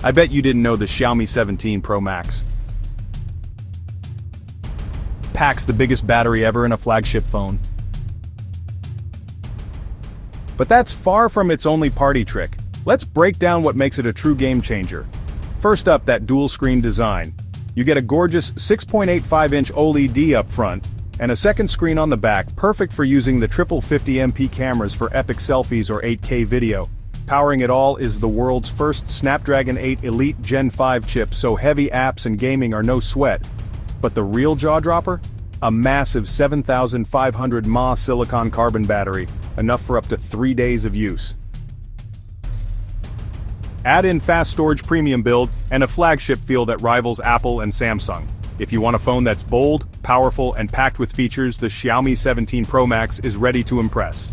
I bet you didn't know the Xiaomi 17 Pro Max packs the biggest battery ever in a flagship phone. But that's far from its only party trick. Let's break down what makes it a true game changer. First up, that dual-screen design. You get a gorgeous 6.85-inch OLED up front, and a second screen on the back, perfect for using the triple 50MP cameras for epic selfies or 8K video. Powering it all is the world's first Snapdragon 8 Elite Gen 5 chip, so heavy apps and gaming are no sweat. But the real jaw-dropper? A massive 7,500 mAh silicon carbon battery, enough for up to 3 days of use. Add in fast storage premium build, and a flagship feel that rivals Apple and Samsung. If you want a phone that's bold, powerful, and packed with features, the Xiaomi 17 Pro Max is ready to impress.